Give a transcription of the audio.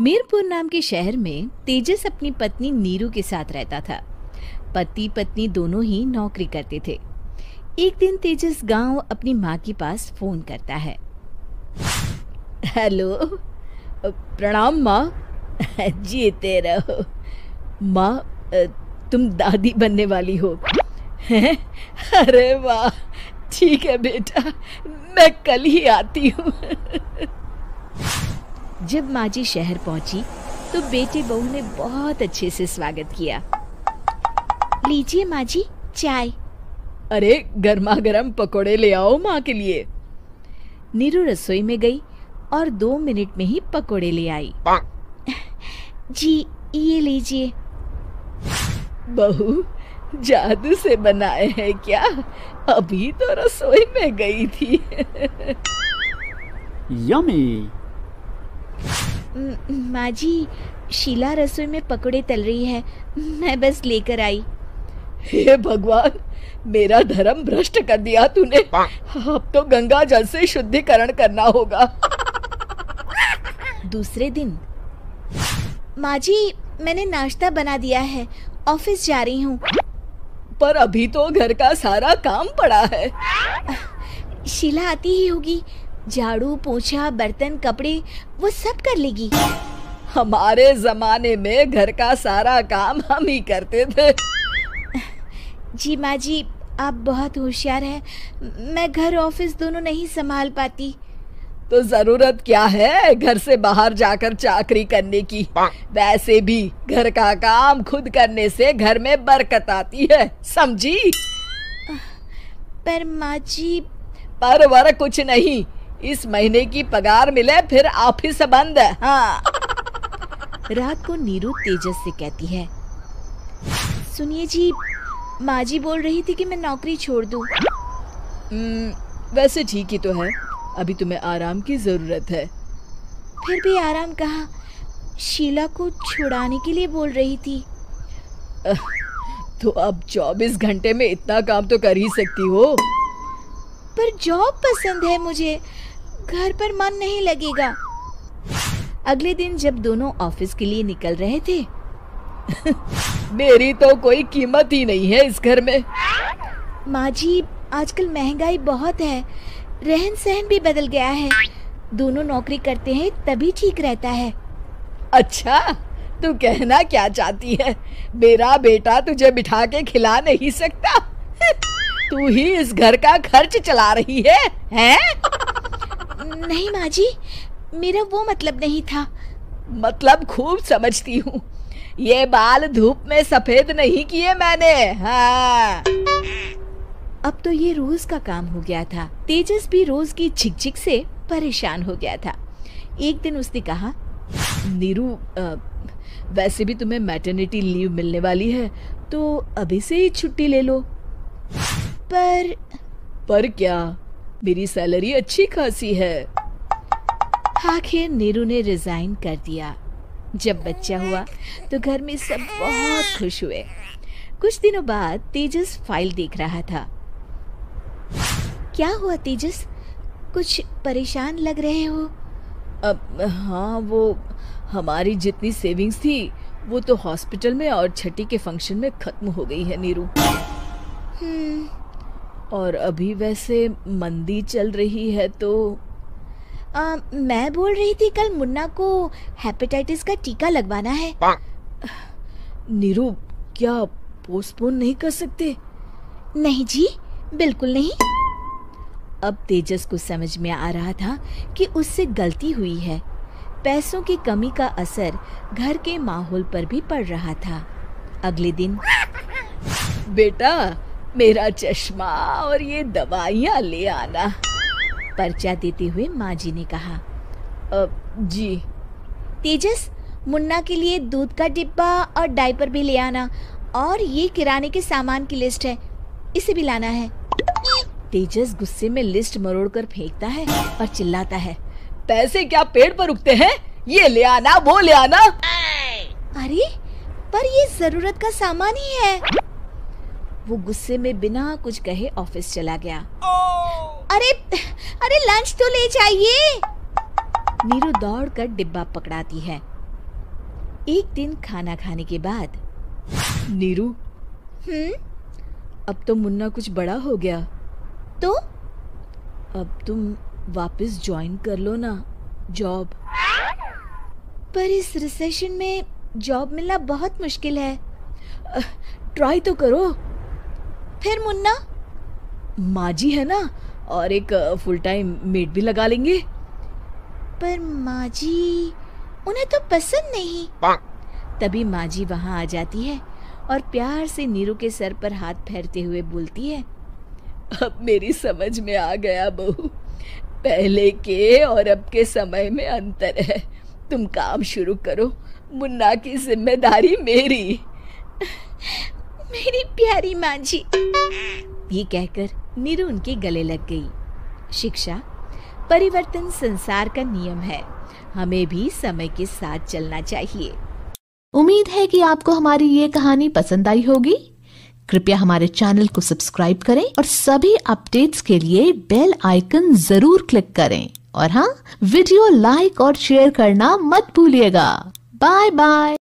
मीरपुर नाम के शहर में तेजस अपनी पत्नी नीरू के साथ रहता था। पति पत्नी दोनों ही नौकरी करते थे। एक दिन तेजस गांव अपनी माँ के पास फोन करता है। हेलो, प्रणाम माँ। जीते रहो माँ, तुम दादी बनने वाली हो। अरे वाह, ठीक है बेटा, मैं कल ही आती हूँ। जब माँ जी शहर पहुंची तो बेटे बहू ने बहुत अच्छे से स्वागत किया। लीजिए माँ जी चाय। अरे गर्मा गर्म पकोड़े ले आओ माँ के लिए। नीरू रसोई में गई और 2 मिनट में ही पकोड़े ले आई। जी ये लीजिए। बहू जादू से बनाए हैं क्या? अभी तो रसोई में गई थी। यम्मी। माँ जी, शीला रसोई में पकोड़े तल रही है, मैं बस लेकर आई। हे भगवान, मेरा धर्म भ्रष्ट कर दिया तूने। अब तो गंगा जल से शुद्धिकरण करना होगा। दूसरे दिन, माँ जी मैंने नाश्ता बना दिया है, ऑफिस जा रही हूँ। पर अभी तो घर का सारा काम पड़ा है। शीला आती ही होगी, झाड़ू पोछा बर्तन कपड़े वो सब कर लेगी। हमारे जमाने में घर का सारा काम हम ही करते थे। जी माँ जी, आप बहुत होशियार हैं, मैं घर ऑफिस दोनों नहीं संभाल पाती। तो जरूरत क्या है घर से बाहर जाकर चाकरी करने की? वैसे भी घर का काम खुद करने से घर में बरकत आती है, समझी? पर माँ जी। पर वर कुछ नहीं, इस महीने की पगार मिले फिर ऑफिस बंद है। हाँ। रात को नीरू तेजस से कहती है, सुनिए जी, माँ जी बोल रही थी कि मैं नौकरी छोड़ दूं। वैसे ठीक ही तो है, अभी तुम्हें आराम की जरूरत है। फिर भी आराम कहाँ, शीला को छुड़ाने के लिए बोल रही थी। तो अब 24 घंटे में इतना काम तो कर ही सकती हो। पर जॉब पसंद है मुझे, घर पर मन नहीं लगेगा। अगले दिन जब दोनों ऑफिस के लिए निकल रहे थे, मेरी तो कोई कीमत ही नहीं है इस घर में। माँ जी, आजकल महंगाई बहुत है, रहन सहन भी बदल गया है, दोनों नौकरी करते हैं तभी ठीक रहता है। अच्छा, तू कहना क्या चाहती है? मेरा बेटा तुझे बिठा के खिला नहीं सकता? तू ही इस घर का खर्च चला रही है, हैं? नहीं माँ जी, मेरा वो मतलब नहीं था। मतलब खूब समझती हूँ, ये बाल धूप में सफेद नहीं किए मैंने। हाँ। अब तो ये रोज का काम हो गया था। तेजस भी रोज की झिकझिक से परेशान हो गया था। एक दिन उसने कहा, नीरू, वैसे भी तुम्हें मैटरनिटी लीव मिलने वाली है, तो अभी से ही छुट्टी ले लो। पर क्या, मेरी सैलरी अच्छी खासी है। आखिर नीरू ने रिजाइन कर दिया। जब बच्चा हुआ तो घर में सब बहुत खुश हुए। कुछ दिनों बाद तेजस फाइल देख रहा था। क्या हुआ तेजस, कुछ परेशान लग रहे हो? हाँ, वो हमारी जितनी सेविंग्स थी वो तो हॉस्पिटल में और छठी के फंक्शन में खत्म हो गई है नीरू। और अभी वैसे मंदी चल रही है तो मैं बोल रही थी कल मुन्ना को हेपेटाइटिस का टीका लगवाना है। नीरू, क्या पोस्टपोन नहीं कर सकते? नहीं जी, बिल्कुल नहीं। अब तेजस को समझ में आ रहा था कि उससे गलती हुई है। पैसों की कमी का असर घर के माहौल पर भी पड़ रहा था। अगले दिन, बेटा मेरा चश्मा और ये दवाइयाँ ले आना, पर्चा देते हुए माँ जी ने कहा। जी। तेजस, मुन्ना के लिए दूध का डिब्बा और डायपर भी ले आना, और ये किराने के सामान की लिस्ट है, इसे भी लाना है। तेजस गुस्से में लिस्ट मरोड़कर फेंकता है और चिल्लाता है, पैसे क्या पेड़ पर उगते हैं? ये ले आना, वो ले आना। अरे पर ये जरूरत का सामान ही है। वो गुस्से में बिना कुछ कहे ऑफिस चला गया। अरे लंच तो ले जाइए। नीरू दौड़कर डिब्बा पकड़ाती है। एक दिन खाना खाने के बाद, नीरू, अब तो मुन्ना कुछ बड़ा हो गया, तो अब तुम वापस ज्वाइन कर लो ना जॉब। पर इस रिसेशन में जॉब मिलना बहुत मुश्किल है। ट्राई तो करो। फिर मुन्ना, माँ जी है ना, और एक फुल टाइम मेड भी लगा लेंगे। पर माँ जी, उन्हें तो पसंद नहीं। तभी माँ जी वहाँ आ जाती है और प्यार से नीरू के सर पर हाथ फेरते हुए बोलती है, अब मेरी समझ में आ गया बहू, पहले के और अब के समय में अंतर है। तुम काम शुरू करो, मुन्ना की जिम्मेदारी मेरी। मेरी प्यारी माँ जी। ये कहकर नीरू उनके गले लग गई। शिक्षा, परिवर्तन संसार का नियम है, हमें भी समय के साथ चलना चाहिए। उम्मीद है कि आपको हमारी ये कहानी पसंद आई होगी। कृपया हमारे चैनल को सब्सक्राइब करें और सभी अपडेट्स के लिए बेल आइकन जरूर क्लिक करें। और हाँ, वीडियो लाइक और शेयर करना मत भूलिएगा। Bye bye.